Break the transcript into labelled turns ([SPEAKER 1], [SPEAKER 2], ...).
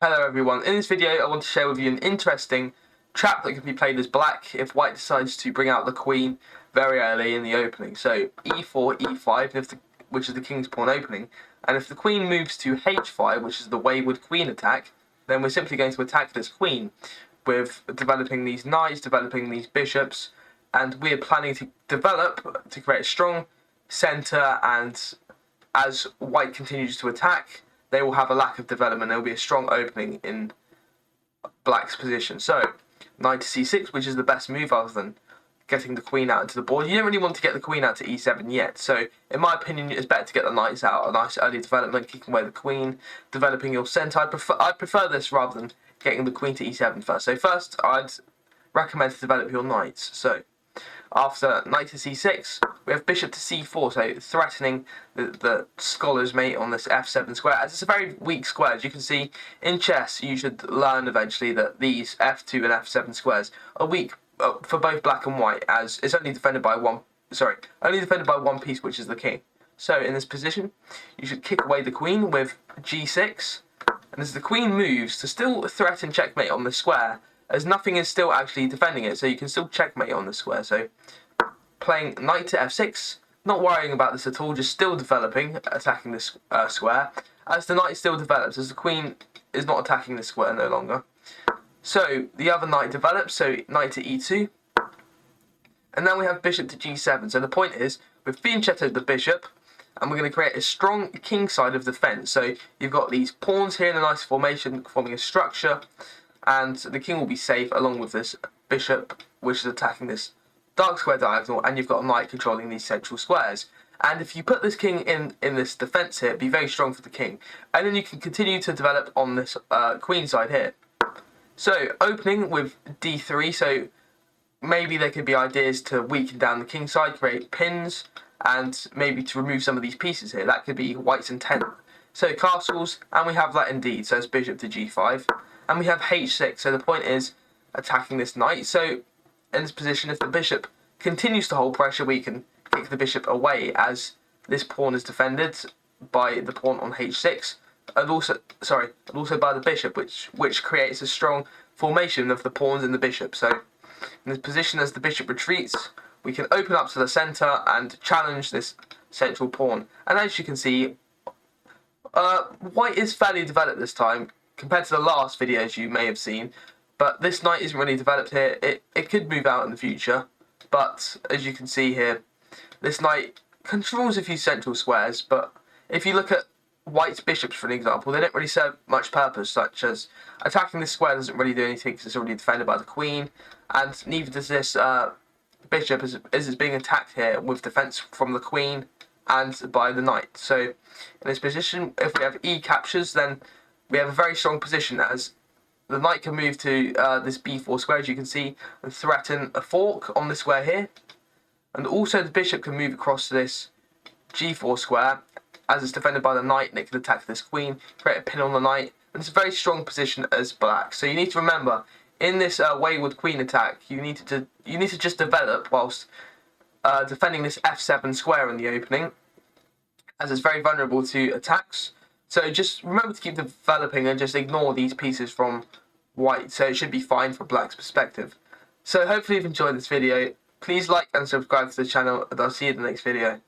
[SPEAKER 1] Hello everyone, in this video I want to share with you an interesting trap that can be played as black if white decides to bring out the queen very early in the opening. So e4, e5, which is the king's pawn opening, and if the queen moves to h5, which is the Wayward Queen Attack, then we're simply going to attack this queen with developing these knights, developing these bishops, and we're planning to develop to create a strong centre, and as white continues to attack, they will have a lack of development. There will be a strong opening in black's position. So, knight to c6, which is the best move other than getting the queen out into the board. You don't really want to get the queen out to e7 yet. So, in my opinion, it's better to get the knights out. A nice early development, kicking away the queen, developing your centre. I prefer this rather than getting the queen to e7 first. So first, I'd recommend to develop your knights. So, after knight to c6, we have bishop to c4, so threatening the scholar's mate on this f7 square. As it's a very weak square, as you can see in chess, you should learn eventually that these f2 and f7 squares are weak for both black and white, as it's only defended by one piece, which is the king. So in this position, you should kick away the queen with g6, and as the queen moves, to still threaten checkmate on the square, as nothing is still actually defending it, so you can still checkmate on the square. So playing knight to f6, not worrying about this at all, just still developing, attacking this square, as the knight still develops, as the queen is not attacking this square no longer. So the other knight develops, so knight to e2, and then we have bishop to g7. So the point is, we've fianchettoed the bishop, and we're going to create a strong king side of defense. So you've got these pawns here in a nice formation, forming a structure, and the king will be safe along with this bishop, which is attacking this dark square diagonal, and you've got a knight controlling these central squares. And if you put this king in this defense here, it'd be very strong for the king. And then you can continue to develop on this queen side here. So opening with d3, so maybe there could be ideas to weaken down the king side, create pins, and maybe to remove some of these pieces here. That could be white's intent. So castles, and we have that indeed, so it's bishop to g5. And we have h6, so the point is attacking this knight. So in this position, if the bishop continues to hold pressure, we can kick the bishop away, as this pawn is defended by the pawn on h6, and also by the bishop, which creates a strong formation of the pawns and the bishop. So in this position, as the bishop retreats, we can open up to the centre and challenge this central pawn. And as you can see, white is fairly developed this time, compared to the last videos you may have seen, but this knight isn't really developed here. It could move out in the future, but as you can see here, this knight controls a few central squares, but if you look at white's bishops, for an example, they don't really serve much purpose, such as attacking this square doesn't really do anything because it's already defended by the queen, and neither does this bishop as it's being attacked here with defense from the queen and by the knight. So in this position, if we have e captures, then we have a very strong position, as the knight can move to this b4 square, as you can see, and threaten a fork on this square here. And also the bishop can move across to this g4 square, as it's defended by the knight, and it can attack this queen, create a pin on the knight, and it's a very strong position as black. So you need to remember, in this Wayward Queen attack, you need to just develop whilst defending this f7 square in the opening, as it's very vulnerable to attacks. So just remember to keep developing and just ignore these pieces from white, so it should be fine from black's perspective. So hopefully you've enjoyed this video. Please like and subscribe to the channel, and I'll see you in the next video.